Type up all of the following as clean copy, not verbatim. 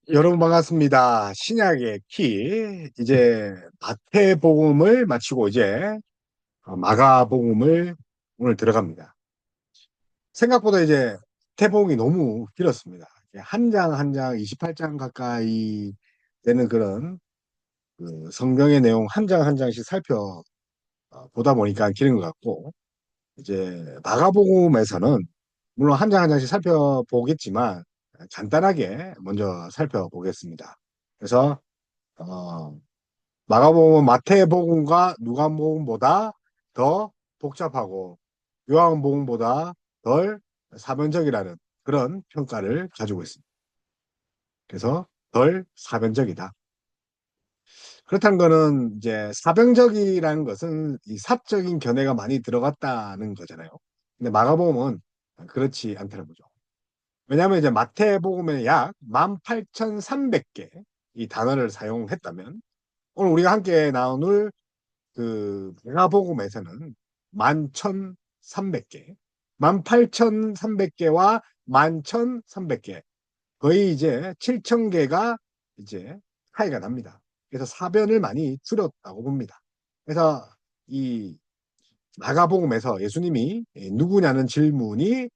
여러분 반갑습니다. 신약의 키 이제 마태복음을 마치고 이제 마가복음을 오늘 들어갑니다. 생각보다 이제 마태복음이 너무 길었습니다. 한 장 한 장 28장 가까이 되는 그런 그 성경의 내용 한 장 한 장씩 살펴 보다 보니까 길은 것 같고, 이제 마가복음에서는 물론 한 장 한 장씩 살펴보겠지만 간단하게 먼저 살펴보겠습니다. 그래서 어, 마가복음은 마태복음과 누가복음보다 더 복잡하고 요한복음보다 덜 사변적이라는 그런 평가를 가지고 있습니다. 그래서 덜 사변적이다. 그렇다는 거는 이제 사변적이라는 것은 이 사적인 견해가 많이 들어갔다는 거잖아요. 근데 마가복음은 그렇지 않다는 거죠. 왜냐하면 이제 마태복음에 약 18,300개 이 단어를 사용했다면, 오늘 우리가 함께 나눌 그 마가복음에서는 11,300개, 18,300개와 11,300개, 거의 이제 7,000개가 이제 차이가 납니다. 그래서 사변을 많이 줄였다고 봅니다. 그래서 이 마가복음에서 예수님이 누구냐는 질문이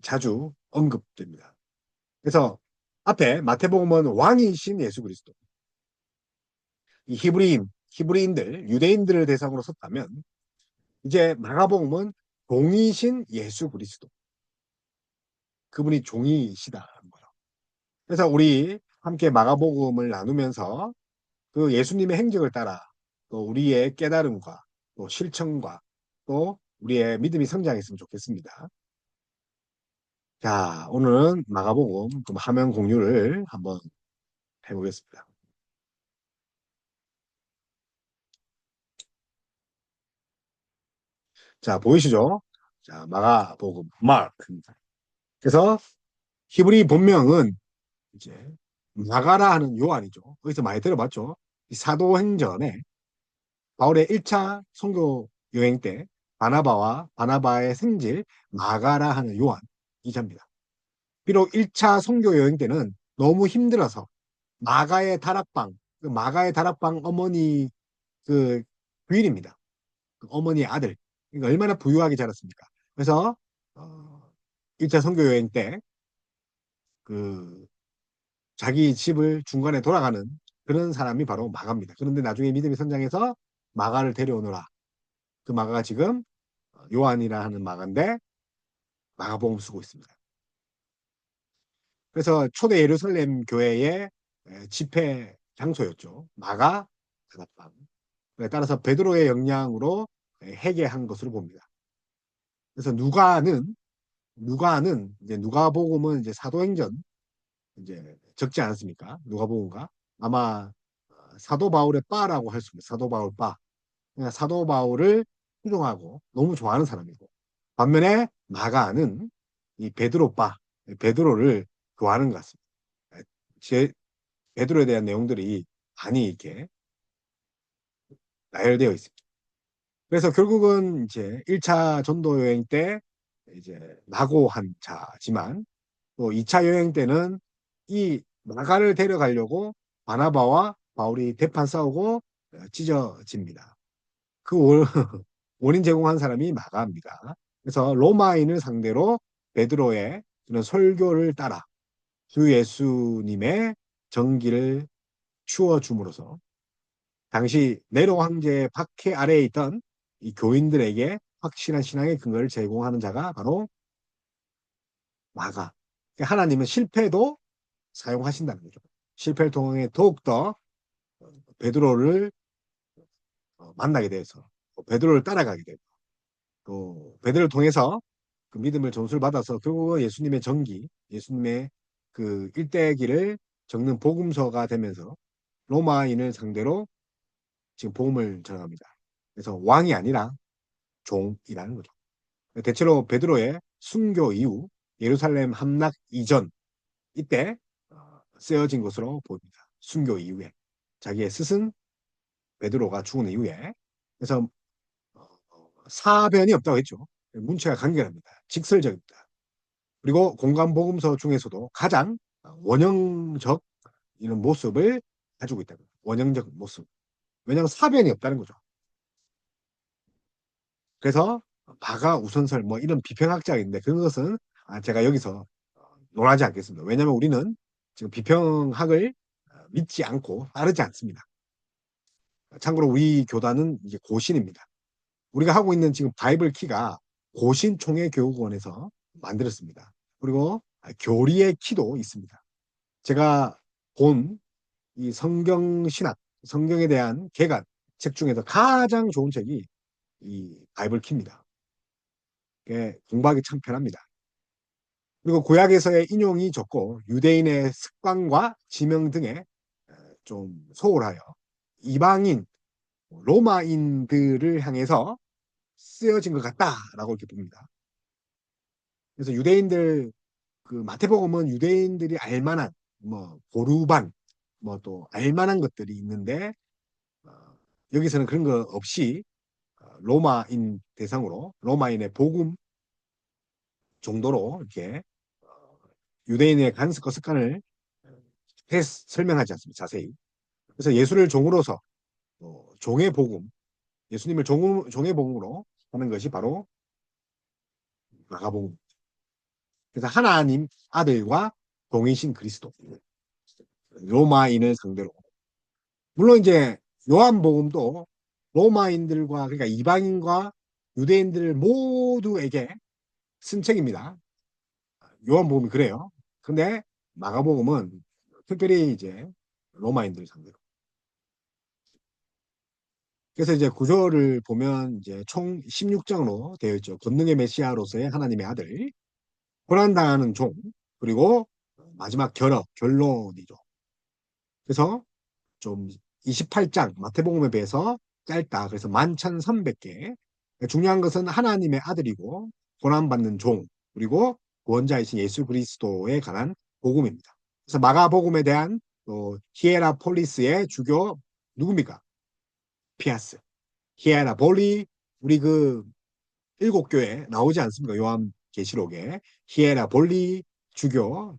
자주 언급됩니다. 그래서 앞에 마태복음은 왕이신 예수 그리스도, 이 히브리인들, 유대인들을 대상으로 썼다면, 이제 마가복음은 종이신 예수 그리스도, 그분이 종이시다는 거예요. 그래서 우리 함께 마가복음을 나누면서 그 예수님의 행적을 따라 또 우리의 깨달음과 또 실천과 또 우리의 믿음이 성장했으면 좋겠습니다. 자, 오늘은 마가복음 그럼 화면 공유를 한번 해보겠습니다. 자, 보이시죠? 자, 마가복음 마크입니다. 그래서 히브리 본명은 이제 마가라 하는 요한이죠. 거기서 많이 들어봤죠. 이 사도행전에 바울의 1차 선교 여행 때 바나바와 바나바의 생질 마가라 하는 요한 이자입니다. 비록 1차 선교 여행 때는 너무 힘들어서 마가의 다락방, 그 마가의 다락방 어머니 그 부인입니다. 그 어머니의 아들. 그러니까 얼마나 부유하게 자랐습니까? 그래서 1차 선교 여행 때 그 자기 집을 중간에 돌아가는 그런 사람이 바로 마가입니다. 그런데 나중에 믿음이 성장해서 마가를 데려오너라. 그 마가가 지금 요한이라 하는 마가인데 마가복음 쓰고 있습니다. 그래서 초대 예루살렘 교회의 집회 장소였죠. 마가 다락방. 따라서 베드로의 역량으로 회개한 것으로 봅니다. 그래서 누가는 이제 누가복음은 이제 사도행전 이제 적지 않습니까? 누가복음과 아마 사도 바울의 바라고 할 수 있습니다. 사도 바울 바. 그러니까 사도 바울을 추종하고 너무 좋아하는 사람이고, 반면에 마가는 이 베드로 바, 베드로를 좋아하는 것 같습니다. 제 베드로에 대한 내용들이 많이 이렇게 나열되어 있습니다. 그래서 결국은 이제 1차 전도 여행 때 이제 낙오한 자지만, 또 2차 여행 때는 이 마가를 데려가려고 바나바와 바울이 대판 싸우고 찢어집니다. 그 원인 제공한 사람이 마가입니다. 그래서 로마인을 상대로 베드로의 그런 설교를 따라 주 예수님의 정기를 추워 줌으로써 당시 네로 황제의 박해 아래에 있던 이 교인들에게 확실한 신앙의 근거를 제공하는 자가 바로 마가. 그러니까 하나님은 실패도 사용하신다는 거죠. 실패를 통해 더욱더 베드로를 만나게 돼서 베드로를 따라가게 되고, 또 베드로를 통해서 그 믿음을 전수를 받아서 결국은 예수님의 전기, 예수님의 그 일대기를 적는 복음서가 되면서 로마인을 상대로 지금 복음을 전합니다. 그래서 왕이 아니라 종이라는 거죠. 대체로 베드로의 순교 이후 예루살렘 함락 이전, 이때 쓰여진 것으로 보입니다. 순교 이후에 자기의 스승 베드로가 죽은 이후에. 그래서 사변이 없다고 했죠. 문체가 간결합니다. 직설적입니다. 그리고 공간복음서 중에서도 가장 원형적 이런 모습을 가지고 있다는 거예요. 원형적 모습. 왜냐하면 사변이 없다는 거죠. 그래서 바가 우선설 뭐 이런 비평학자가 있는데 그것은 제가 여기서 논하지 않겠습니다. 왜냐하면 우리는 지금 비평학을 믿지 않고 따르지 않습니다. 참고로 우리 교단은 이제 고신입니다. 우리가 하고 있는 지금 바이블 키가 고신 총회교육원에서 만들었습니다. 그리고 교리의 키도 있습니다. 제가 본 이 성경 신학, 성경에 대한 개관 책 중에서 가장 좋은 책이 이 바이블 키입니다. 공부하기 참 편합니다. 그리고 구약에서의 인용이 적고 유대인의 습관과 지명 등에 좀 소홀하여 이방인, 로마인들을 향해서 쓰여진 것 같다라고 이렇게 봅니다. 그래서 유대인들 그 마태복음은 유대인들이 알만한 뭐 고르반 뭐 또 알만한 것들이 있는데 어, 여기서는 그런 거 없이 로마인 대상으로 로마인의 복음 정도로 이렇게 어, 유대인의 간습과 습관을 설명하지 않습니다. 자세히. 그래서 예수를 종으로서 종의 복음, 예수님을 종의 복음으로 하는 것이 바로 마가복음. 그래서 하나님 아들과 동이신 그리스도, 로마인을 상대로. 물론 이제 요한복음도 로마인들과 그러니까 이방인과 유대인들 모두에게 쓴 책입니다. 요한복음이 그래요. 근데 마가복음은 특별히 이제 로마인들 상대로. 그래서 이제 구조를 보면 이제 총 16장으로 되어 있죠. 권능의 메시아로서의 하나님의 아들, 고난당하는 종, 그리고 마지막 결론이죠. 그래서 좀 28장 마태복음에 비해서 짧다. 그래서 11,300개. 중요한 것은 하나님의 아들이고 고난받는 종, 그리고 구원자이신 예수 그리스도에 관한 복음입니다. 그래서 마가복음에 대한 히에라폴리스의 주교 누굽니까? 피아스. 히에라볼리 우리 그 일곱 교회 나오지 않습니까? 요한계시록에 히에라볼리 주교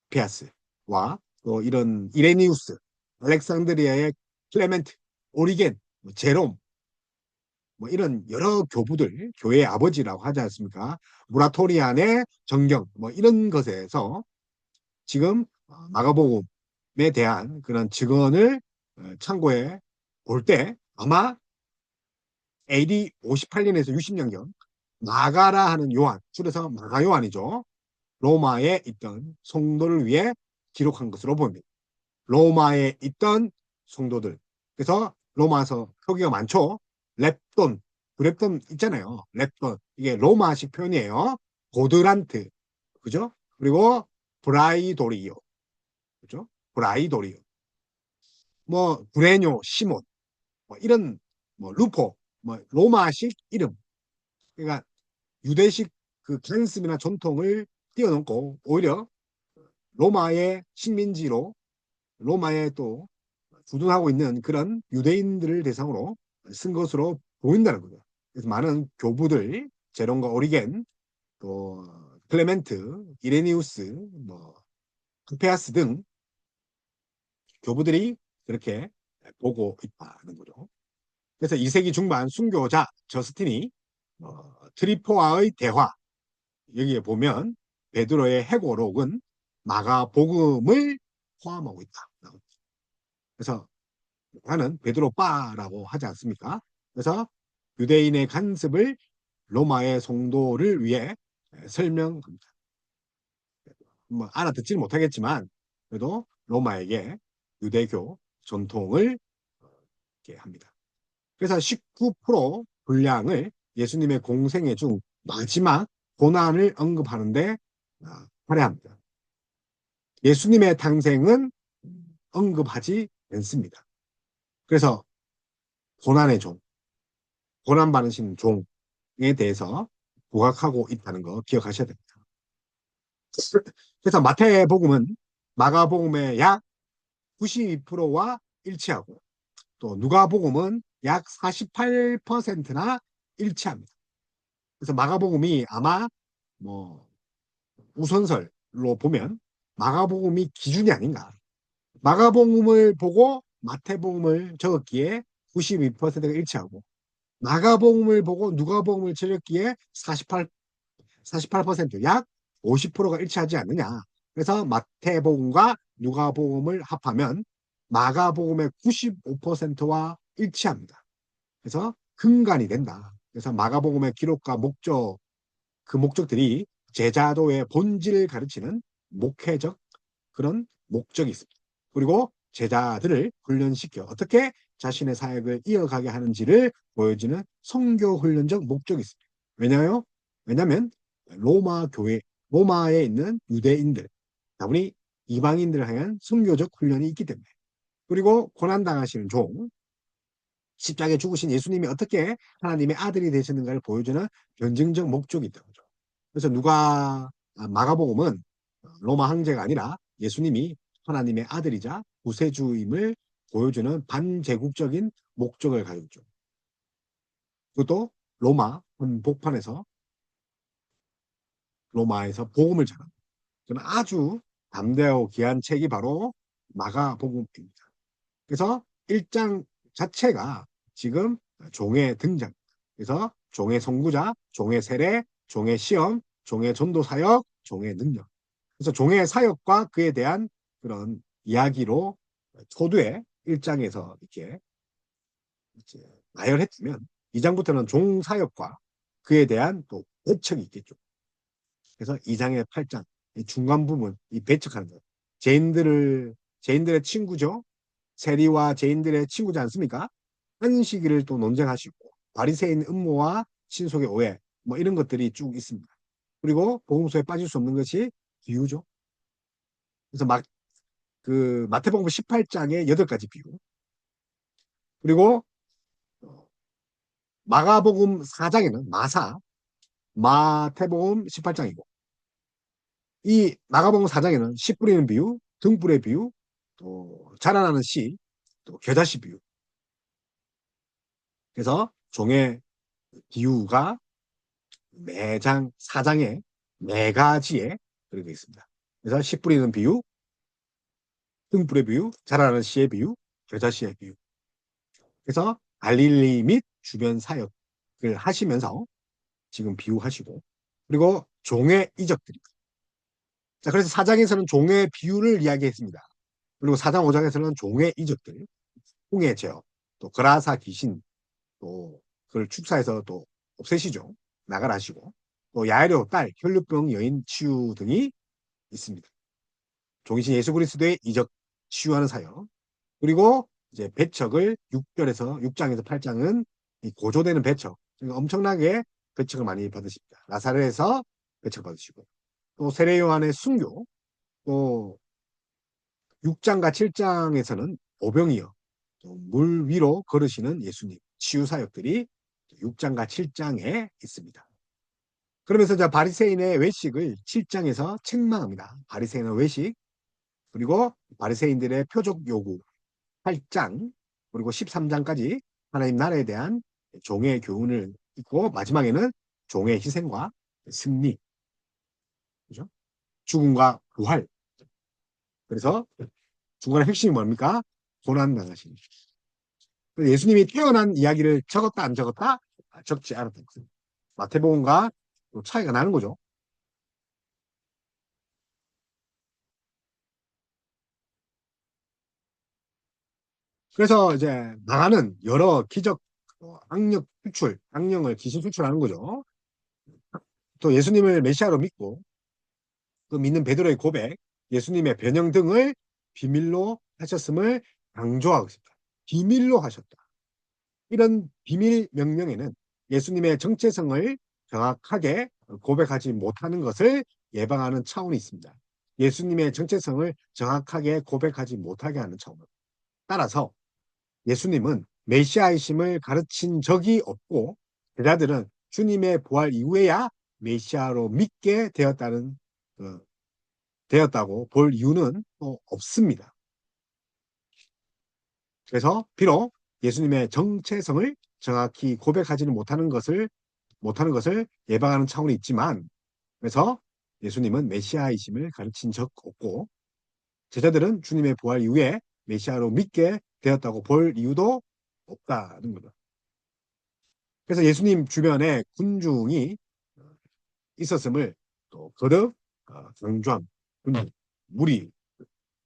피아스와 또 이런 이레니우스, 알렉산드리아의 클레멘트, 오리겐, 제롬 뭐 이런 여러 교부들 교회의 아버지라고 하지 않습니까? 무라토리안의 정경 뭐 이런 것에서 지금 마가복음에 대한 그런 증언을 참고해 볼 때 아마 AD 58년에서 60년경 마가라 하는 요한, 줄여서 마가 요한이죠. 로마에 있던 성도를 위해 기록한 것으로 보입니다. 로마에 있던 성도들. 그래서 로마서 표기가 많죠. 렙돈, 그랩돈 있잖아요. 렙돈. 이게 로마식 표현이에요. 고드란트. 그죠? 그리고 브라이도리오. 그죠? 브라이도리오. 뭐, 브레뇨, 시몬. 뭐 이런, 뭐, 루포. 뭐, 로마식 이름. 그러니까 유대식 그 간습이나 전통을 뛰어넘고 오히려 로마의 식민지로 로마에 또 주둔하고 있는 그런 유대인들을 대상으로 쓴 것으로 보인다는 거죠. 그래서 많은 교부들, 제롬과 오리겐, 또 클레멘트, 이레니우스, 뭐 쿠페아스 등 교부들이 그렇게 보고 있다는 거죠. 그래서 2세기 중반 순교자 저스틴이 트리포와의 대화 여기에 보면 베드로의 해고록은 마가복음을 포함하고 있다. 그래서 하는 베드로바라고 하지 않습니까? 그래서 유대인의 간습을 로마의 성도를 위해 설명합니다. 뭐 알아듣지는 못하겠지만 그래도 로마에게 유대교 전통을 이렇게 합니다. 그래서 19% 분량을 예수님의 공생애 중 마지막 고난을 언급하는데 할애합니다. 예수님의 탄생은 언급하지 않습니다. 그래서 고난의 종, 고난 받으신 종에 대해서 부각하고 있다는 거 기억하셔야 됩니다. 그래서 마태복음은 마가복음의 약 92%와 일치하고 또 누가복음은 약 48%나 일치합니다. 그래서 마가복음이 아마 뭐 우선설로 보면 마가복음이 기준이 아닌가. 마가복음을 보고 마태복음을 적었기에 92%가 일치하고 마가복음을 보고 누가복음을 적었기에 48%약 50%가 일치하지 않느냐. 그래서 마태복음과 누가복음을 합하면 마가복음의 95%와 일치합니다. 그래서 근간이 된다. 그래서 마가복음의 기록과 목적, 그 목적들이 제자도의 본질을 가르치는 목회적 그런 목적이 있습니다. 그리고 제자들을 훈련시켜 어떻게 자신의 사역을 이어가게 하는지를 보여주는 선교 훈련적 목적이 있습니다. 왜냐하면 로마 교회, 로마에 있는 유대인들, 다분히 이방인들을 향한 선교적 훈련이 있기 때문에. 그리고 고난당하시는 종, 십자가에 죽으신 예수님이 어떻게 하나님의 아들이 되셨는가를 보여주는 변증적 목적이 있다고 하죠. 그래서 마가복음은 로마 황제가 아니라 예수님이 하나님의 아들이자 구세주임을 보여주는 반제국적인 목적을 가지고 있죠. 그것도 로마에서 복음을 전합니다. 저는 아주 담대하고 귀한 책이 바로 마가복음입니다. 그래서 1장 자체가 지금 종의 등장. 그래서 종의 선구자, 종의 세례, 종의 시험, 종의 전도 사역, 종의 능력. 그래서 종의 사역과 그에 대한 그런 이야기로 초두에 1장에서 이렇게 나열했으면 2장부터는 종 사역과 그에 대한 또 배척이 있겠죠. 그래서 2장의 8장, 이 중간 부분, 이 배척하는 것. 제인들의 친구죠. 세리와 제인들의 친구지 않습니까? 한 시기를 또 논쟁하시고 바리새인 음모와 신속의 오해 뭐 이런 것들이 쭉 있습니다. 그리고 복음서에 빠질 수 없는 것이 비유죠. 그래서 마태복음 18장의 8가지 비유. 그리고 마가복음 4장에는 마태복음 18장이고 이 마가복음 4장에는 씨 뿌리는 비유, 등불의 비유, 또 자라나는 씨, 또 겨자씨 비유. 그래서 종의 비유가 매장 4장에 4가지에 들어가 있습니다. 그래서 씨 뿌리는 비유, 등불의 비유, 자라나는 씨의 비유, 겨자씨의 비유. 그래서 갈릴리 및 주변 사역을 하시면서 지금 비유하시고 그리고 종의 이적들입니다. 자, 그래서 4장에서는 종의 비유를 이야기했습니다. 그리고 4장 5장에서는 종의 이적들, 홍해 제어, 또 그라사 귀신, 또 그걸 축사해서 또 없애시죠. 나가라시고 또 야이로 딸, 혈류병 여인 치유 등이 있습니다. 종이신 예수 그리스도의 이적 치유하는 사역. 그리고 이제 배척을 6장에서 8장은 고조되는 배척. 그러니까 엄청나게 배척을 많이 받으십니다. 나사렛에서 배척 받으시고 또 세례 요한의 순교, 또 6장과 7장에서는 오병이어 물 위로 걸으시는 예수님 치유 사역들이 6장과 7장에 있습니다. 그러면서 저 바리새인의 외식을 7장에서 책망합니다. 바리새인의 외식 그리고 바리새인들의 표적 요구 8장 그리고 13장까지 하나님 나라에 대한 종의 교훈을 있고 마지막에는 종의 희생과 승리, 그죠? 죽음과 부활. 그래서 중간에 핵심이 뭡니까? 고난당하신. 예수님이 태어난 이야기를 적었다 안 적었다? 적지 않았다. 마태복음과 차이가 나는 거죠. 그래서 이제 나가는 여러 기적, 악령을 귀신 수출하는 거죠. 또 예수님을 메시아로 믿고 그 믿는 베드로의 고백, 예수님의 변형 등을 비밀로 하셨음을 강조하고 있습니다. 비밀로 하셨다. 이런 비밀 명령에는 예수님의 정체성을 정확하게 고백하지 못하는 것을 예방하는 차원이 있습니다. 예수님의 정체성을 정확하게 고백하지 못하게 하는 차원. 따라서 예수님은 메시아이심을 가르친 적이 없고 제자들은 주님의 부활 이후에야 메시아로 믿게 되었다고 볼 이유는 또 없습니다. 그래서 비록 예수님의 정체성을 정확히 고백하지는 못하는 것을 예방하는 차원이 있지만 그래서 예수님은 메시아이심을 가르친 적 없고 제자들은 주님의 부활 이후에 메시아로 믿게 되었다고 볼 이유도 없다는 거죠. 그래서 예수님 주변에 군중이 있었음을 또 거듭 강조한 군중, 무리,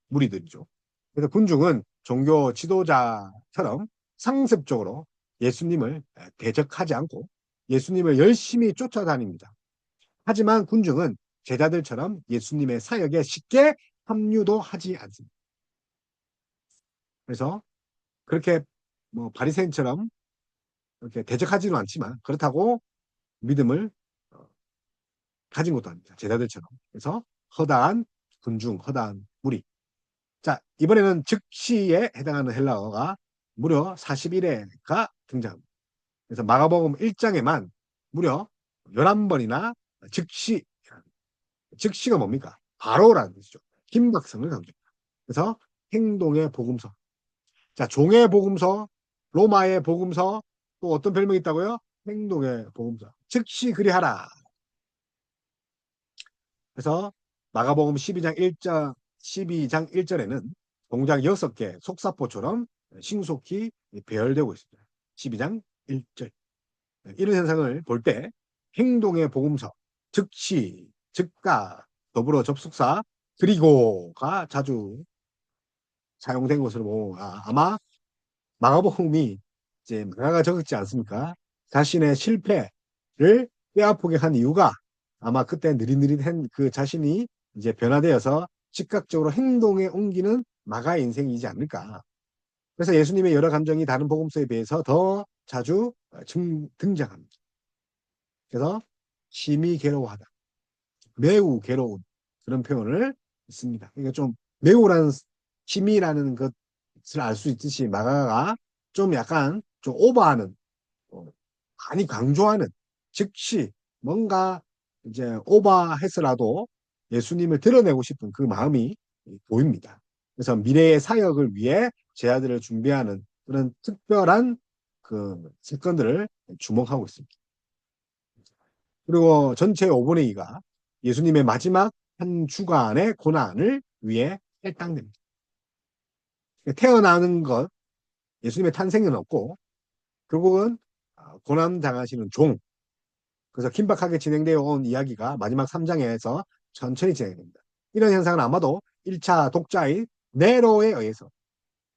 무리들이죠. 그래서 군중은 종교 지도자처럼 상습적으로 예수님을 대적하지 않고 예수님을 열심히 쫓아다닙니다. 하지만 군중은 제자들처럼 예수님의 사역에 쉽게 합류도 하지 않습니다. 그래서 그렇게 뭐 바리새인처럼 이렇게 대적하지는 않지만 그렇다고 믿음을 가진 것도 아닙니다. 제자들처럼. 그래서 허다한 군중, 허다한 무리. 자, 이번에는 즉시에 해당하는 헬라어가 무려 41회가 등장합니다. 그래서 마가복음 1장에만 무려 11번이나 즉시, 즉시가 뭡니까? 바로라는 뜻이죠. 긴박성을 강조합니다. 그래서 행동의 복음서. 자, 종의 복음서, 로마의 복음서, 또 어떤 별명이 있다고요? 행동의 복음서. 즉시 그리하라. 그래서 마가복음 12장 1절, 12장 1절에는 동작 6개 속사포처럼 신속히 배열되고 있습니다. 12장 1절. 이런 현상을 볼 때 행동의 복음서, 즉시, 즉가, 더불어 접속사, 그리고가 자주 사용된 것으로 보고 아마 마가복음이 이제 마가가 적었지 않습니까? 자신의 실패를 뼈아프게 한 이유가 아마 그때 느릿느릿한 그 자신이 이제 변화되어서 즉각적으로 행동에 옮기는 마가의 인생이지 않을까. 그래서 예수님의 여러 감정이 다른 복음서에 비해서 더 자주 등장합니다. 그래서 심히 괴로워하다. 매우 괴로운 그런 표현을 씁니다. 그러니까 좀 매우라는 심이라는 것을 알 수 있듯이 마가가 좀 약간 좀 오버하는 많이 강조하는 즉시 뭔가 이제 오버해서라도 예수님을 드러내고 싶은 그 마음이 보입니다. 그래서 미래의 사역을 위해 제자들을 준비하는 그런 특별한 그 사건들을 주목하고 있습니다. 그리고 전체 5분의 2가 예수님의 마지막 한 주간의 고난을 위해 할당됩니다. 태어나는 것, 예수님의 탄생은 없고 결국은 고난 당하시는 종, 그래서 긴박하게 진행되어 온 이야기가 마지막 3장에서 천천히 진행됩니다. 이런 현상은 아마도 1차 독자인 네로에 의해서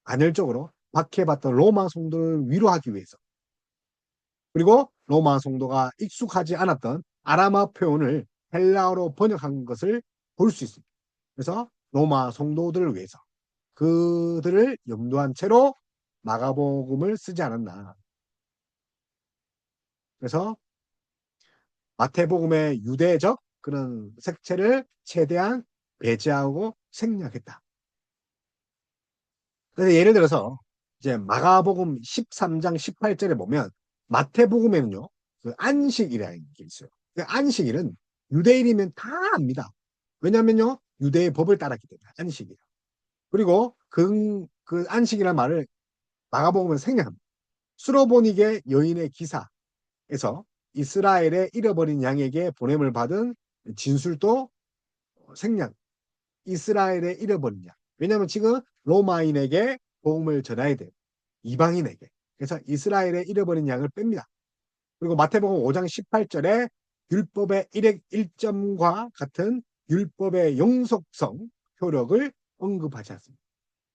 간헐적으로 박해받던 로마 성도를 위로하기 위해서, 그리고 로마 성도가 익숙하지 않았던 아람어 표현을 헬라어로 번역한 것을 볼 수 있습니다. 그래서 로마 성도들을 위해서 그들을 염두한 채로 마가복음을 쓰지 않았나. 그래서 마태복음의 유대적 그런 색채를 최대한 배제하고 생략했다. 그래서 예를 들어서 이제 마가복음 13장 18절에 보면 마태복음에는요, 그 안식이라는 게 있어요. 그 안식일은 유대인이면 다 압니다. 왜냐면요, 유대의 법을 따랐기 때문에 안식일. 그리고 그 안식이라는 말을 마가복음은 생략합니다. 수로보니게 여인의 기사에서 이스라엘의 잃어버린 양에게 보냄을 받은 진술도 생략. 이스라엘의 잃어버린 양. 왜냐하면 지금 로마인에게 복음을 전해야 돼요. 이방인에게. 그래서 이스라엘의 잃어버린 양을 뺍니다. 그리고 마태복음 5장 18절에 율법의 일점과 같은 율법의 영속성, 효력을 언급하지 않습니다.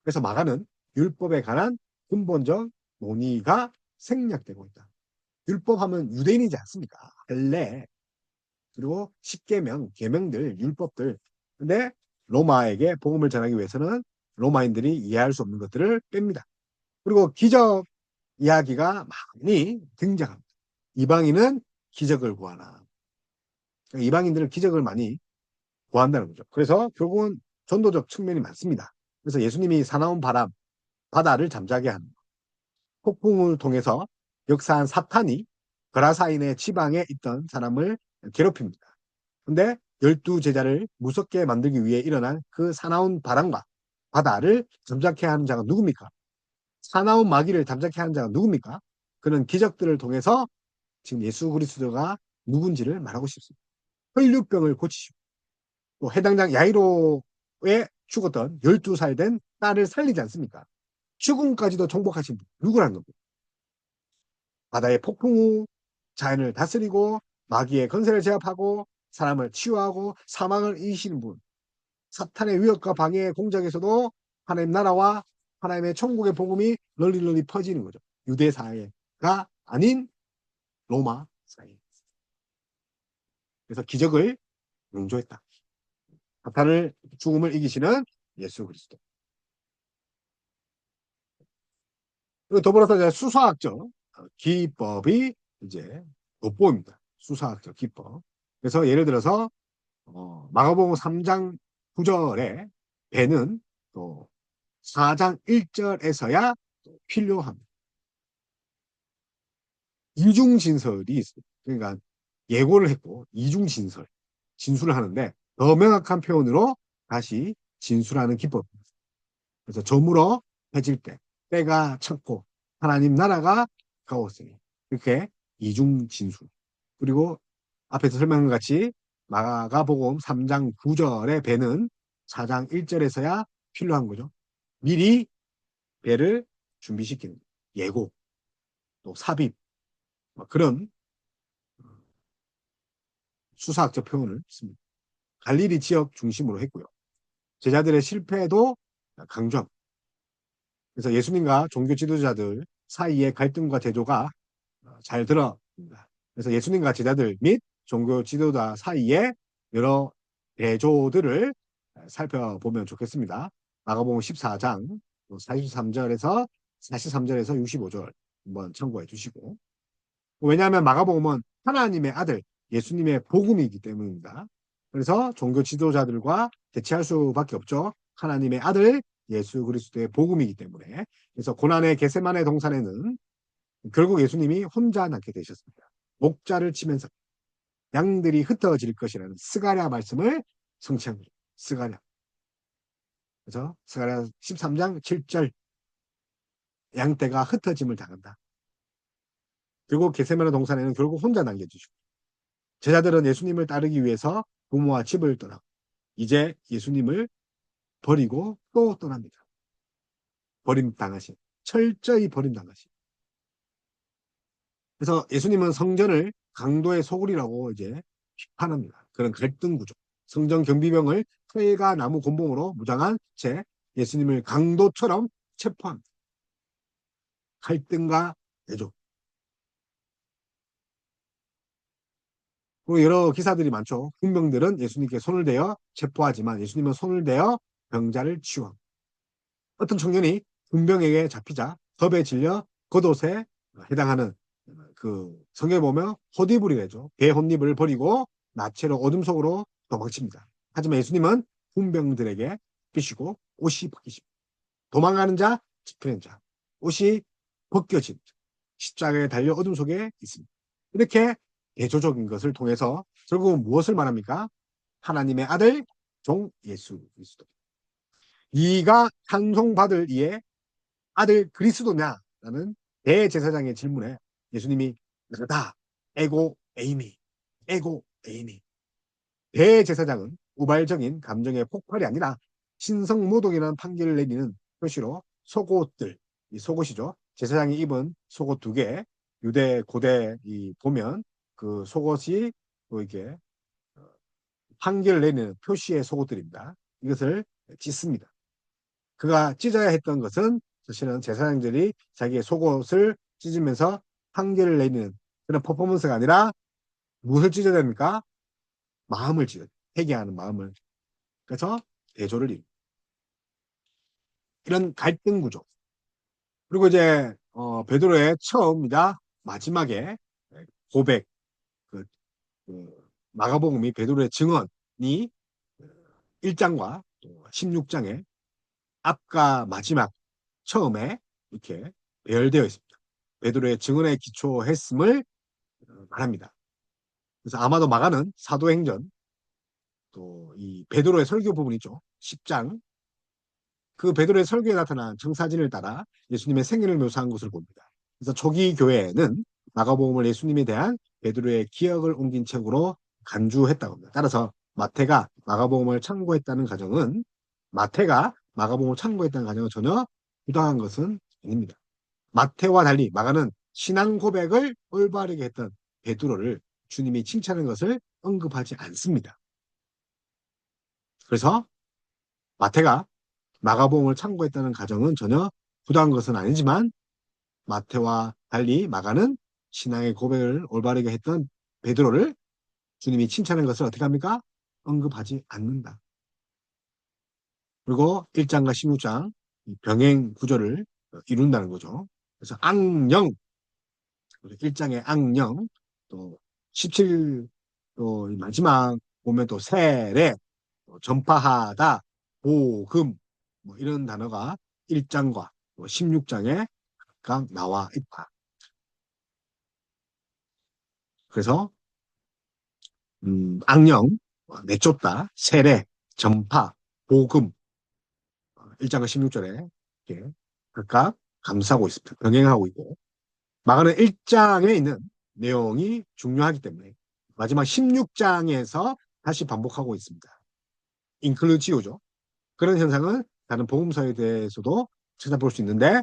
그래서 마가는 율법에 관한 근본적 논의가 생략되고 있다. 율법하면 유대인이지 않습니까? 헬레. 그리고 십계명, 계명들, 율법들. 근데 로마에게 복음을 전하기 위해서는 로마인들이 이해할 수 없는 것들을 뺍니다. 그리고 기적 이야기가 많이 등장합니다. 이방인은 기적을 구하나. 그러니까 이방인들은 기적을 많이 구한다는 거죠. 그래서 결국은 전도적 측면이 많습니다. 그래서 예수님이 사나운 바람, 바다를 잠자게 하는 폭풍을 통해서 역사한 사탄이 거라사인의 지방에 있던 사람을 괴롭힙니다. 근데 12제자를 무섭게 만들기 위해 일어난 그 사나운 바람과 바다를 잠자케 하는 자가 누굽니까? 사나운 마귀를 잠자케 하는 자가 누굽니까? 그는 기적들을 통해서 지금 예수 그리스도가 누군지를 말하고 싶습니다. 혈류병을 고치시고 또 해당장 야이로의 죽었던 12살 된 딸을 살리지 않습니까? 죽음까지도 정복하신 분, 누구라는 겁니다. 바다의 폭풍 후 자연을 다스리고 마귀의 건세를 제압하고 사람을 치유하고 사망을 이기시는 분, 사탄의 위협과 방해의 공작에서도 하나님 나라와 하나님의 천국의 복음이 널리 퍼지는 거죠. 유대 사회가 아닌 로마 사회. 그래서 기적을 용조했다. 사탄을 죽음을 이기시는 예수 그리스도. 그리고 더불어서 이제 수사학적 기법이 이제 돋보입니다. 수사학적 기법. 그래서 예를 들어서 마가복음 3장 9절에 배는 또 4장 1절에서야 필요합니다. 이중진설이 있습니다. 그러니까 예고를 했고 이중진설, 진술을 하는데 더 명확한 표현으로 다시 진술하는 기법입니다. 그래서 저물어 해질 때 때가 찼고 하나님 나라가 가까웠으니 이렇게 이중진술. 그리고 앞에서 설명한 것 같이 마가복음 3장 9절의 배는 4장 1절에서야 필요한 거죠. 미리 배를 준비시키는 예고, 또 삽입, 그런 수사학적 표현을 씁니다. 갈릴리 지역 중심으로 했고요. 제자들의 실패도 강조합니다. 그래서 예수님과 종교 지도자들 사이의 갈등과 대조가 잘 드러납니다. 그래서 예수님과 제자들 및 종교 지도자 사이의 여러 대조들을 살펴보면 좋겠습니다. 마가복음 14장 43절에서 65절 한번 참고해 주시고, 왜냐하면 마가복음은 하나님의 아들 예수님의 복음이기 때문입니다. 그래서 종교 지도자들과 대치할 수밖에 없죠. 하나님의 아들 예수 그리스도의 복음이기 때문에. 그래서 고난의 겟세마네 동산에는 결국 예수님이 혼자 낳게 되셨습니다. 목자를 치면서 양들이 흩어질 것이라는 스가랴 말씀을 성취한 거죠. 스가랴. 그래서 스가랴 13장 7절 양떼가 흩어짐을 당한다. 그리고 겟세마네 동산에는 결국 혼자 남겨주시고 제자들은 예수님을 따르기 위해서 부모와 집을 떠나고 이제 예수님을 버리고 또 떠납니다. 버림당하신, 철저히 버림당하신. 그래서 예수님은 성전을 강도의 소굴이라고 이제 비판합니다. 그런 갈등 구조. 성전 경비병을 칼과 나무 곤봉으로 무장한 채 예수님을 강도처럼 체포합니다. 갈등과 대조. 그리고 여러 기사들이 많죠. 군병들은 예수님께 손을 대어 체포하지만 예수님은 손을 대어 병자를 치유합니다. 어떤 청년이 군병에게 잡히자 겁에 질려 겉옷에 해당하는 그 성경에 보면 호디불이 되죠. 개 혼입을 버리고 나체로 어둠 속으로 도망칩니다. 하지만 예수님은 군병들에게 비시고 옷이 벗기십니다. 도망가는 자, 지키는 자. 옷이 벗겨진 십자가에 달려 어둠 속에 있습니다. 이렇게 대조적인 것을 통해서 결국은 무엇을 말합니까? 하나님의 아들 종 예수 그리스도. 이가 찬송받을 이의 아들 그리스도냐라는 대제사장의 질문에 예수님이 나다 에고 에이미 에고 에이미. 대제사장은 우발적인 감정의 폭발이 아니라 신성모독이라는 판결을 내리는 표시로 속옷들, 이 속옷이죠. 제사장이 입은 속옷 2개, 유대 고대 보면 그 속옷이 또 이렇게 판결을 내리는 표시의 속옷들입니다. 이것을 찢습니다. 그가 찢어야 했던 것은 사실은 제사장들이 자기의 속옷을 찢으면서 판결을 내리는 그런 퍼포먼스가 아니라 무엇을 찢어야 됩니까? 마음을 찢어야 돼요. 회개하는 마음을. 그래서 대조를 이룹니다. 이런 갈등 구조. 그리고 이제 베드로의 처음이자 마지막에 고백, 그, 마가복음이 베드로의 증언이 1장과 16장에 앞과 마지막 처음에 이렇게 배열되어 있습니다. 베드로의 증언에 기초했음을 말합니다. 그래서 아마도 마가는 사도행전 또 이 베드로의 설교 부분 있죠. 10장 그 베드로의 설교에 나타난 청사진을 따라 예수님의 생애를 묘사한 것을 봅니다. 그래서 초기 교회는 마가복음을 예수님에 대한 베드로의 기억을 옮긴 책으로 간주했다고 합니다. 따라서 마태가 마가복음을 참고했다는 가정은 마태가 마가복음을 참고했다는 가정은 전혀 부당한 것은 아닙니다. 마태와 달리 마가는 신앙 고백을 올바르게 했던 베드로를 주님이 칭찬하는 것을 언급하지 않습니다. 그래서 마태가 마가복음을 참고했다는 가정은 전혀 부당한 것은 아니지만 마태와 달리 마가는 신앙의 고백을 올바르게 했던 베드로를 주님이 칭찬하는 것을 어떻게 합니까? 언급하지 않는다. 그리고 1장과 16장 병행 구조를 이룬다는 거죠. 그래서 악령, 1장의 악령, 또 17, 또 마지막 보면 또 세례, 또 전파하다, 복음, 뭐 이런 단어가 1장과 16장에 각각 나와 있다. 그래서 악령, 내쫓다, 세례, 전파, 복음, 1장과 16절에 이렇게 각각 감싸고 있습니다. 병행하고 있고 마가는 1장에 있는 내용이 중요하기 때문에 마지막 16장에서 다시 반복하고 있습니다. 인클루지오죠. 그런 현상은 다른 복음서에 대해서도 찾아볼 수 있는데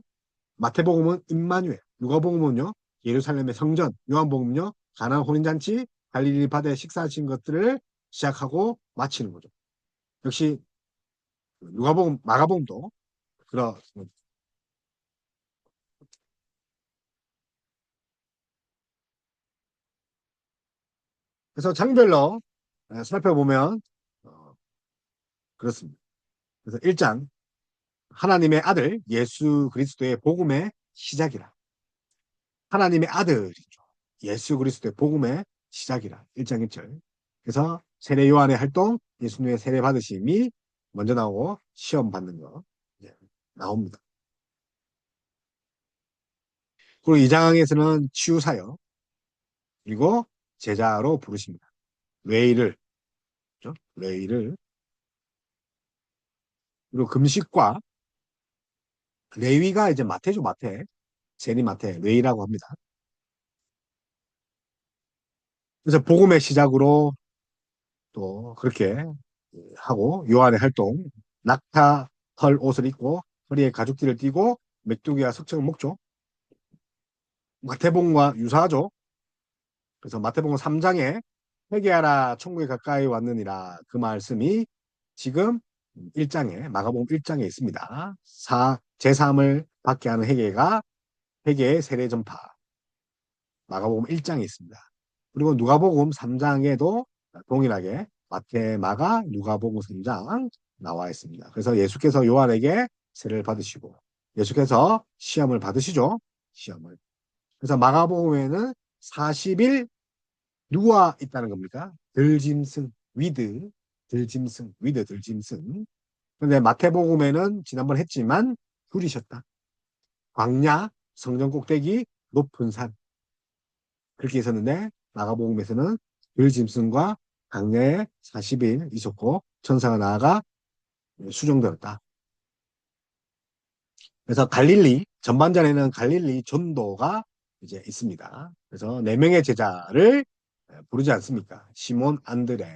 마태복음은 임마누엘, 누가복음은요 예루살렘의 성전, 요한복음은요 가나안 혼인잔치, 갈릴리 바다에 식사하신 것들을 시작하고 마치는 거죠. 역시 누가복음, 마가복음도 그렇습니다. 그래서 장별로 살펴보면 그렇습니다. 그래서 1장 하나님의 아들 예수 그리스도의 복음의 시작이라. 하나님의 아들이죠. 예수 그리스도의 복음의 시작이라. 1장 1절. 그래서 세례 요한의 활동, 예수님의 세례 받으심이 먼저 나오고 시험 받는 거 나옵니다. 그리고 2장에서는 치유 사역 그리고 제자로 부르십니다. 레이를 그렇죠? 레이를 그리고 금식과 레위가 이제 마태죠, 마태. 세리 마태, 레이라고 합니다. 그래서 복음의 시작으로 또 그렇게 하고 요한의 활동 낙타 털 옷을 입고 허리에 가죽띠를 띠고 메뚜기와 석청을 먹죠. 마태복음과 유사하죠. 그래서 마태복음 3장에 회개하라 천국에 가까이 왔느니라 그 말씀이 지금 1장에 마가복음 1장에 있습니다. 제3을 받게 하는 회개가 회개의 세례 전파 마가복음 1장에 있습니다. 그리고 누가복음 3장에도 동일하게 마태, 마가, 누가복음 3장 나와 있습니다. 그래서 예수께서 요한에게 세례를 받으시고 예수께서 시험을 받으시죠. 시험을. 그래서 마가복음에는 40일 누워 있다는 겁니까? 들짐승, 위드, 들짐승, 위드, 들짐승. 근데 마태복음에는 지난번 했지만 둘이셨다. 광야, 성전 꼭대기, 높은 산. 그렇게 있었는데 마가복음에서는 들짐승과 광야에 40일 있었고 천사가 나아가 수종되었다. 그래서 갈릴리, 전반전에는 갈릴리 전도가 이제 있습니다. 그래서 네 명의 제자를 부르지 않습니까? 시몬, 안드레.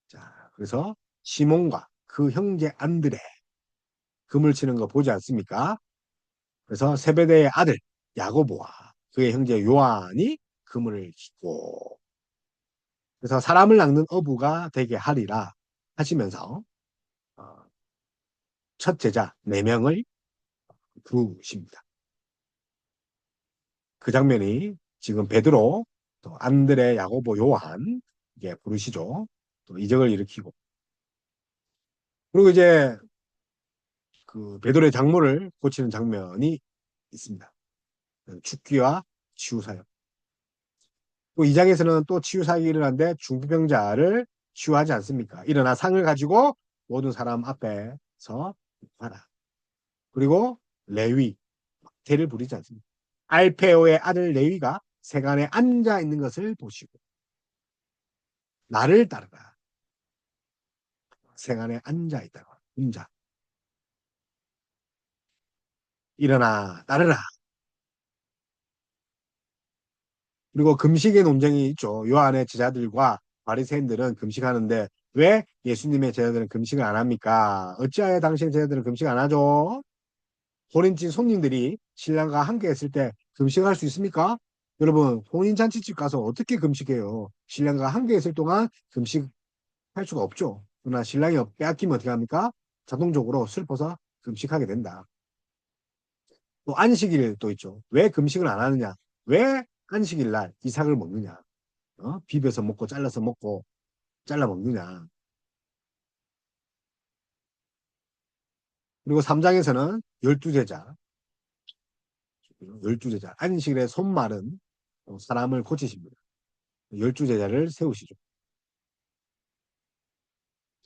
자, 그래서 시몬과 그 형제 안드레 금을 치는 거 보지 않습니까? 그래서 세베대의 아들 야고보와 그의 형제 요한이 그물을 짚고 그래서 사람을 낚는 어부가 되게 하리라 하시면서 어, 첫 제자 4명을 부르십니다. 그 장면이 지금 베드로, 또 안드레, 야고보, 요한 이게 부르시죠. 또 이적을 일으키고 그리고 이제 그 베드로의 장모를 고치는 장면이 있습니다. 죽기와 치유사역. 또 2장에서는 또 치유사역이 일어나는데 중풍병자를 치유하지 않습니까? 일어나 상을 가지고 모든 사람 앞에서 봐라. 그리고 레위, 대를 부리지 않습니다. 알페오의 아들 레위가 세간에 앉아 있는 것을 보시고 나를 따르라. 세간에 앉아 있다고. 혼자. 일어나 따르라. 그리고 금식의 논쟁이 있죠. 요한의 제자들과 바리새인들은 금식하는데 왜 예수님의 제자들은 금식을 안 합니까? 어찌하여 당신의 제자들은 금식 안 하죠? 호린진 손님들이 신랑과 함께 했을 때 금식할 수 있습니까? 여러분, 혼인잔치집 가서 어떻게 금식해요? 신랑과 함께 했을 동안 금식할 수가 없죠. 그러나 신랑이 빼앗기면 어떻게 합니까? 자동적으로 슬퍼서 금식하게 된다. 또 안식일 또 있죠. 왜 금식을 안 하느냐? 왜 안식일 날 이삭을 먹느냐? 비벼서 먹고 잘라서 먹고 잘라 먹느냐? 그리고 3장에서는 열두 제자, 열두 제자, 안식일의 손말은 사람을 고치십니다. 열두 제자를 세우시죠.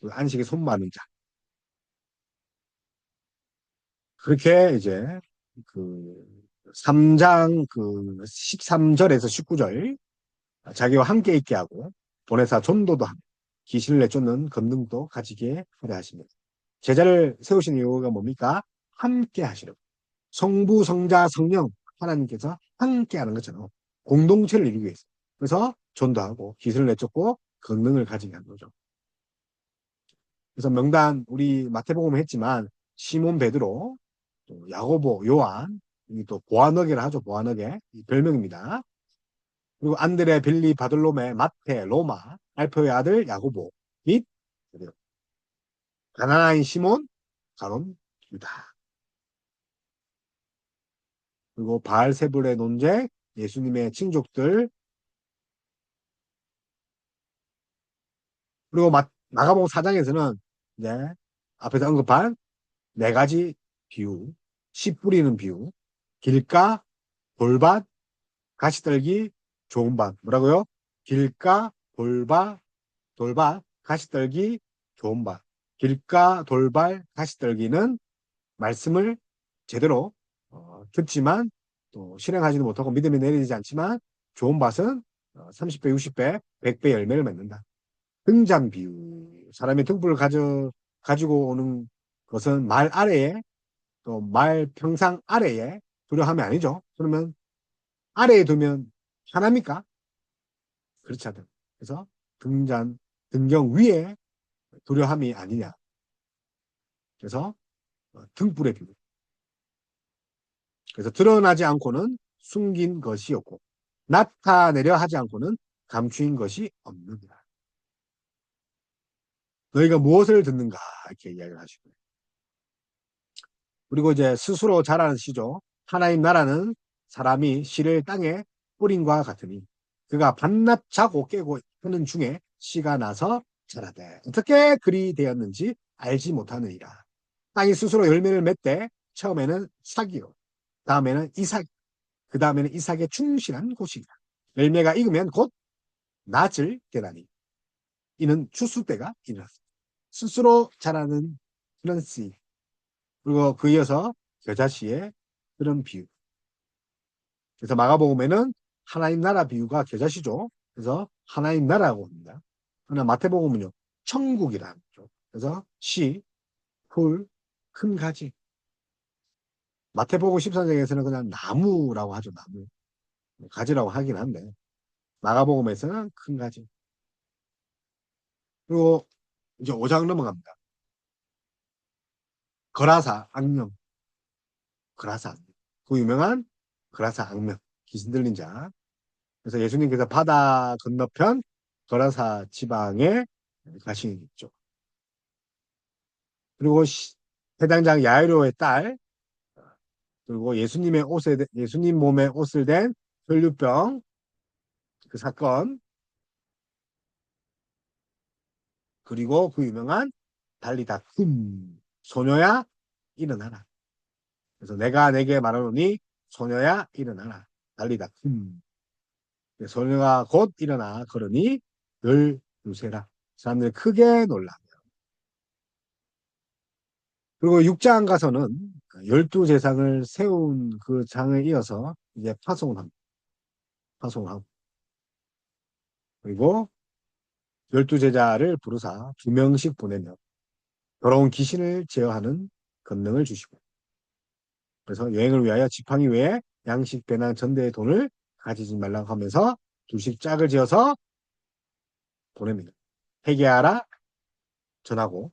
그 안식의 손말은 자. 그렇게 이제 그 3장 그 13절에서 19절 자기와 함께 있게 하고 보내사 전도도 하고 귀신을 내쫓는 권능도 가지게 하려 하십니다. 제자를 세우신 이유가 뭡니까? 함께 하시려고. 성부, 성자, 성령 하나님께서 함께 하는 것처럼 공동체를 이루기 위해서. 그래서 전도하고 기술을 내쫓고 권능을 가지게 한 거죠. 그래서 명단 우리 마태복음 했지만 시몬 베드로, 또 야고보, 요한, 또 보아너게라 하죠. 보아너게 별명입니다. 그리고 안드레, 빌리, 바들로메, 마테, 로마, 알페의 아들 야고보 및 가나나인 시몬, 가론, 유다. 그리고 바알세불의 논쟁, 예수님의 친족들, 그리고 마가복음 4장에서는 이제 앞에서 언급한 네 가지 비유, 씨 뿌리는 비유, 길가, 돌밭, 가시떨기, 좋은 밭. 뭐라고요? 길가, 돌밭, 가시떨기, 좋은 밭. 길가, 돌발, 가시떨기는 말씀을 제대로 듣지만 또 실행하지도 못하고 믿음이 내리지 않지만 좋은 밭은 30배, 60배, 100배 열매를 맺는다. 등잔 비유. 사람이 등불을 가지고 오는 것은 말 아래에 또 말 평상 아래에 두려함이 아니죠. 그러면 아래에 두면 하나입니까? 그렇지 않다. 그래서 등잔, 등경 위에 두려함이 아니냐. 그래서 등불의 비유. 그래서 드러나지 않고는 숨긴 것이었고 나타내려 하지 않고는 감추인 것이 없느니라. 너희가 무엇을 듣는가 이렇게 이야기를 하시고요. 그리고 이제 스스로 자라는 시죠. 하나님 나라는 사람이 씨를 땅에 뿌린과 같으니 그가 반납 자고 깨고 하는 중에 씨가 나서 자라되 어떻게 그리 되었는지 알지 못하느니라. 땅이 스스로 열매를 맺되 처음에는 삭이요 다음에는 이삭 그 다음에는 이삭의 충실한 곳이니라. 열매가 익으면 곧 낫을 되나니 이는 추수 때가 일어났습니다. 스스로 자라는 그런 씨 그리고 그 이어서 겨자씨의 그런 비유. 그래서 마가복음에는 하나님 나라 비유가 겨자씨죠. 그래서 하나님 나라고 합니다. 그러나 마태복음은요 천국이라는 거죠. 그래서 씨, 풀, 큰 가지. 마태복음 14장에서는 그냥 나무라고 하죠. 나무. 가지라고 하긴 한데 마가복음에서는 큰 가지. 그리고 이제 5장 넘어갑니다. 거라사, 악령. 거라사, 악령. 그 유명한 거라사, 악령. 귀신 들린 자. 그래서 예수님께서 바다 건너편 거라사 지방에 가신 있죠. 그리고 해당장 야이로의 딸, 그리고 예수님 몸에 옷을 댄 혈류병 그 사건, 그리고 그 유명한 달리다 쿰 소녀야 일어나라. 그래서 내가 내게 말하노니 소녀야 일어나라. 달리다 쿰 소녀가 곧 일어나 걸으니 늘 유세라. 사람들이 크게 놀라. 그리고 6장 가서는 열두 제상을 세운 그 장에 이어서 이제 파송을 합니다. 파송을 하고. 그리고 열두 제자를 부르사 2명씩 보내며 더러운 귀신을 제어하는 권능을 주시고. 그래서 여행을 위하여 지팡이 외에 양식, 배낭, 전대의 돈을 가지지 말라고 하면서 2씩 짝을 지어서 보냅니다. 회개하라, 전하고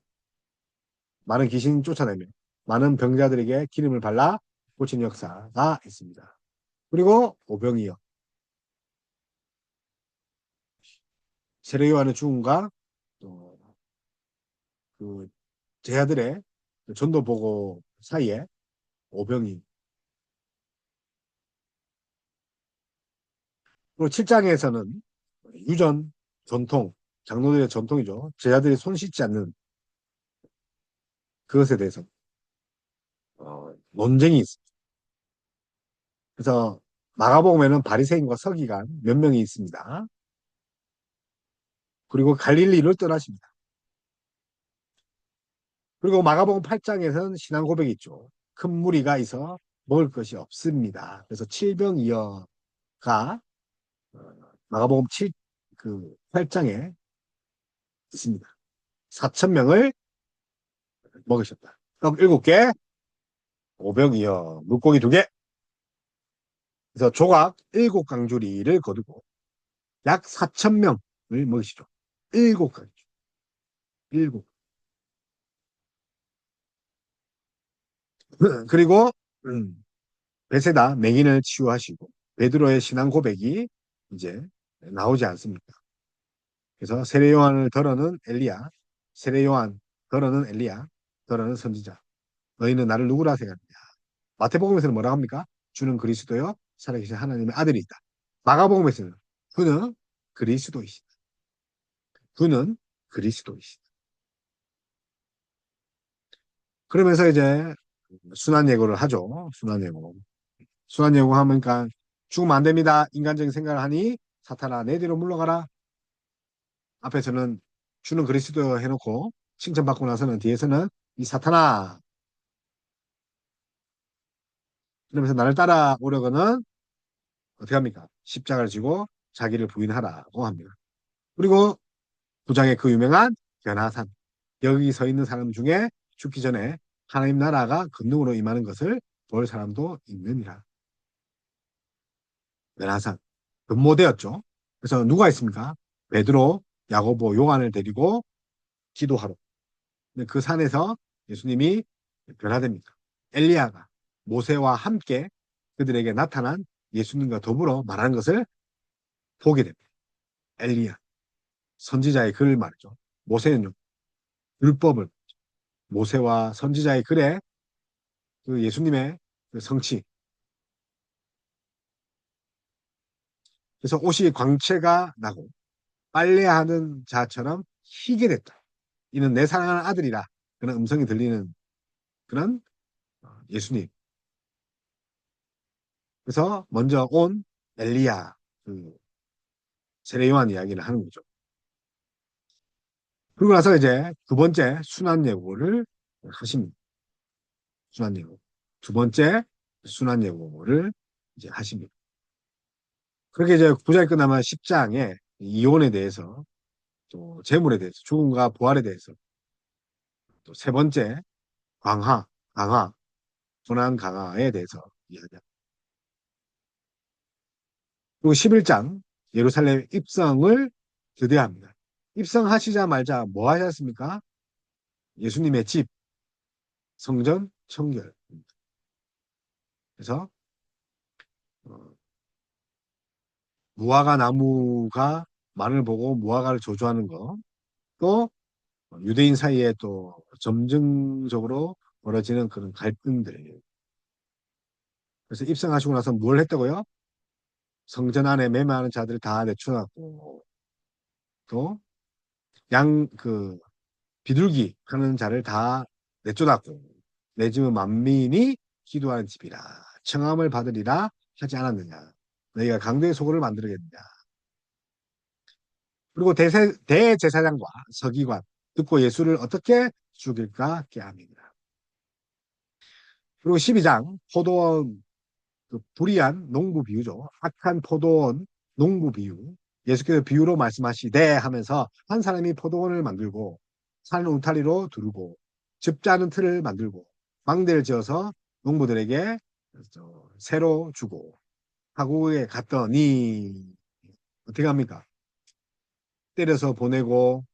많은 귀신 쫓아내며 많은 병자들에게 기름을 발라 고치는 역사가 있습니다. 그리고 오병이어 세례요한의 죽음과 또 그 제자들의 전도 보고 사이에 오병이 그리고 7장에서는 유전 전통 장로들의 전통이죠. 제자들이 손 씻지 않는 그것에 대해서 논쟁이 있습니다. 그래서 마가복음에는 바리새인과 서기관 몇 명이 있습니다. 그리고 갈릴리를 떠나십니다. 그리고 마가복음 8장에서는 신앙 고백이 있죠. 큰 무리가 있어 먹을 것이 없습니다. 그래서 칠병이어가 마가복음 7, 그 8장에 있습니다. 4천 명을 먹으셨다. 떡 7개, 오병이어, 물고기 2개. 그래서 조각 7강주리를 거두고 약 4천 명을 먹이시죠. 7강주. 7. 그리고 베세다 맹인을 치유하시고 베드로의 신앙 고백이 이제 나오지 않습니까? 그래서 세례 요한을 덜어는 엘리야, 세례 요한 덜어는 엘리야, 덜어는 선지자. 너희는 나를 누구라 생각하느냐? 마태복음에서는 뭐라 합니까? 주는 그리스도요 살아계신 하나님의 아들이 있다. 마가복음에서는 그는 그리스도이시다. 그는 그리스도이시다. 그러면서 이제 순환 예고를 하죠. 순환 예고. 순환 예고 하니까 죽으면 안 됩니다. 인간적인 생각을 하니 사탄아 내 뒤로 물러가라. 앞에서는 주는 그리스도 해놓고 칭찬받고 나서는 뒤에서는 이 사탄아 그러면서 나를 따라오려거는 어떻게 합니까? 십자가를 지고 자기를 부인하라고 합니다. 그리고 9장의 그 유명한 변화산 여기 서 있는 사람 중에 죽기 전에 하나님 나라가 권능으로 임하는 것을 볼 사람도 있느니라. 변화산 변모되었죠. 그래서 누가 있습니까? 베드로, 야고보, 요한을 데리고 기도하러. 근데 그 산에서 예수님이 변화됩니다. 엘리야가 모세와 함께 그들에게 나타난 예수님과 더불어 말하는 것을 보게 됩니다. 엘리야, 선지자의 글 말이죠. 모세는요, 율법을 모세와 선지자의 글에 그 예수님의 그 성취. 그래서 옷이 광채가 나고 빨래하는 자처럼 희게 됐다. 이는 내 사랑하는 아들이라. 그런 음성이 들리는 그런 예수님. 그래서 먼저 온 엘리야, 그 세례 요한 이야기를 하는 거죠. 그리고 나서 이제 두 번째 순환 예고를 하십니다. 순환 예고. 두 번째 순환 예고를 이제 하십니다. 그렇게 이제 9장이 끝나면 10장에 이혼에 대해서 또 재물에 대해서 죽음과 부활에 대해서 또 세 번째 강화, 강화, 고난 강화에 대해서 이야기합니다. 그리고 11장 예루살렘 입성을 교대합니다. 입성하시자마자 뭐 하셨습니까? 예수님의 집, 성전 청결. 그래서 어, 무화과 나무가 만을 보고 무화과를 조조하는 거, 또 유대인 사이에 또 점증적으로 벌어지는 그런 갈등들. 그래서 입성하시고 나서 뭘 했다고요? 성전 안에 매매하는 자들을 다 내쳐놨고, 또 그 비둘기 하는 자를 다 내쫓았고, 내 집은 만민이 기도하는 집이라 청함을 받으리라 하지 않았느냐. 너희가 강도의 소굴을 만들겠느냐. 그리고 대제사장과 서기관 듣고 예수를 어떻게 죽일까 깨합니다. 그리고 12장 포도원 그 불의한 농부 비유죠. 악한 포도원 농부 비유. 예수께서 비유로 말씀하시되 하면서 한 사람이 포도원을 만들고 산 울타리로 두르고 집 짜는 틀을 만들고 망대를 지어서 농부들에게 새로 주고 하고에 갔더니 어떻게 합니까? 때려서 보내고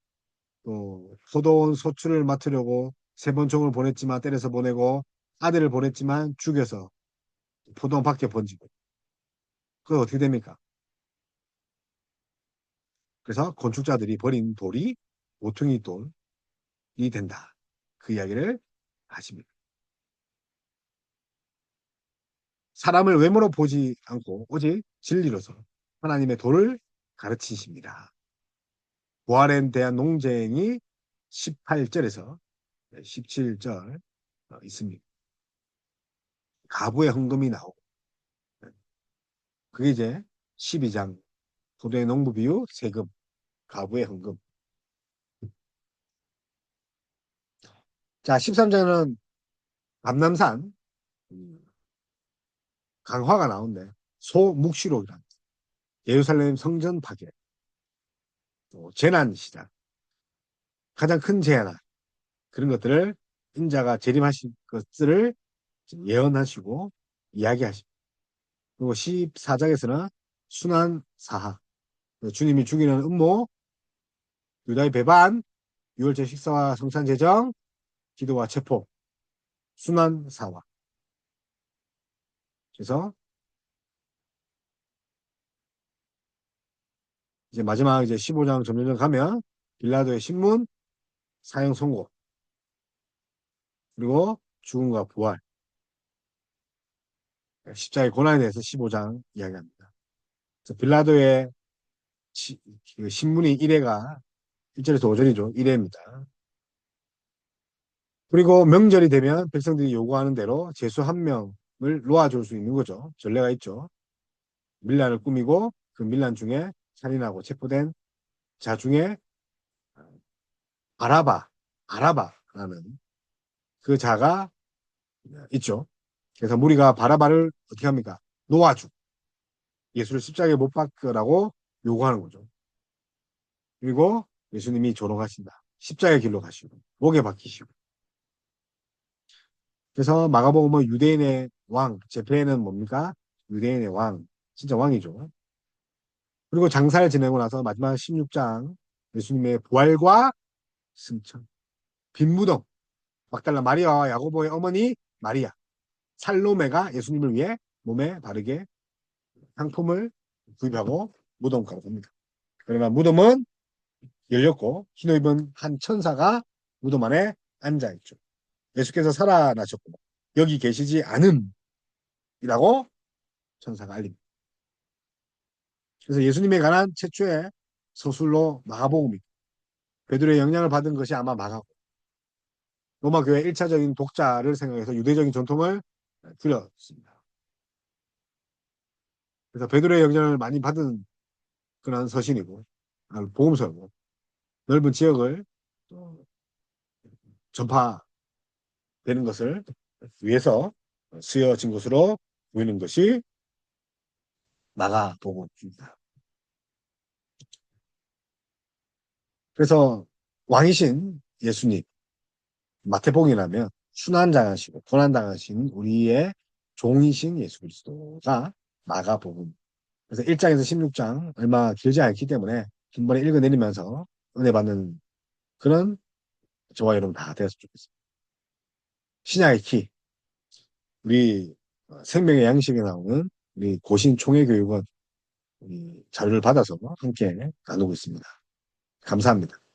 또 포도원 소출을 맡으려고 세 번 총을 보냈지만 때려서 보내고 아들을 보냈지만 죽여서 포도원 밖에 번지고 그거 어떻게 됩니까? 그래서 건축자들이 버린 돌이 모퉁이 돌이 된다. 그 이야기를 하십니다. 사람을 외모로 보지 않고 오직 진리로서 하나님의 도를 가르치십니다. 부활에 대한 논쟁이 18절에서 17절 있습니다. 가부의 헌금이 나오고 그게 이제 12장 고도의 농부 비유 세금 가부의 헌금. 자 13장은 감남산 강화가 나오는데 소묵시록이란 예루살렘 성전 파괴 또 재난 시작 가장 큰 재난 그런 것들을 인자가 재림하신 것들을 예언하시고 이야기하십니다. 그리고 14장에서는 순환 사하 주님이 죽이는 음모 유다의 배반 유월절 식사와 성찬 제정 기도와 체포 순환 사화 그래서 이제 마지막 이제 15장 점점점 가면 빌라도의 신문 사형 선고 그리고 죽음과 부활 십자가의 고난에 대해서 15장 이야기합니다. 그래서 빌라도의 그 신문이 1회가 1절에서 5절이죠. 1회입니다. 그리고 명절이 되면 백성들이 요구하는 대로 제수 한 명을 놓아줄 수 있는 거죠. 전례가 있죠. 밀란을 꾸미고 그 밀란 중에 살인하고 체포된 자 중에 바라바라는 그 자가 있죠. 그래서 무리가 바라바를 어떻게 합니까? 놓아주고 예수를 십자가에 못 박으라고 요구하는 거죠. 그리고 예수님이 조롱하신다. 십자가의 길로 가시고 목에 박히시고 그래서 마가복음은 유대인의 왕, 제페는 뭡니까? 유대인의 왕, 진짜 왕이죠. 그리고 장사를 지내고 나서 마지막 16장 예수님의 부활과 승천, 빈 무덤, 막달라 마리아와 야고보의 어머니 마리아, 살로메가 예수님을 위해 몸에 바르게 상품을 구입하고 무덤가로 갑니다. 그러나 무덤은 열렸고 흰옷 입은 한 천사가 무덤 안에 앉아있죠. 예수께서 살아나셨고 여기 계시지 않음이라고 천사가 알립니다. 그래서 예수님에 관한 최초의 서술로 마가복음입니다. 베드로의 영향을 받은 것이 아마 마가고 로마 교회 1차적인 독자를 생각해서 유대적인 전통을 들였습니다. 그래서 베드로의 영향을 많이 받은 그런 서신이고 복음서고 넓은 지역을 전파되는 것을 위해서 쓰여진 것으로 보이는 것이 마가복음입니다. 그래서 왕이신 예수님 마태복음이라면 순환당하시고 고난당하신 우리의 종이신 예수 그리스도가 마가복음. 그래서 1장에서 16장 얼마 길지 않기 때문에 한 번에 읽어내리면서 은혜 받는 그런 저와 여러분 다 되었으면 좋겠습니다. 신약의 키, 우리 생명의 양식에 나오는 우리 고신 총회교육은 우리 자료를 받아서 함께 나누고 있습니다. 감사합니다.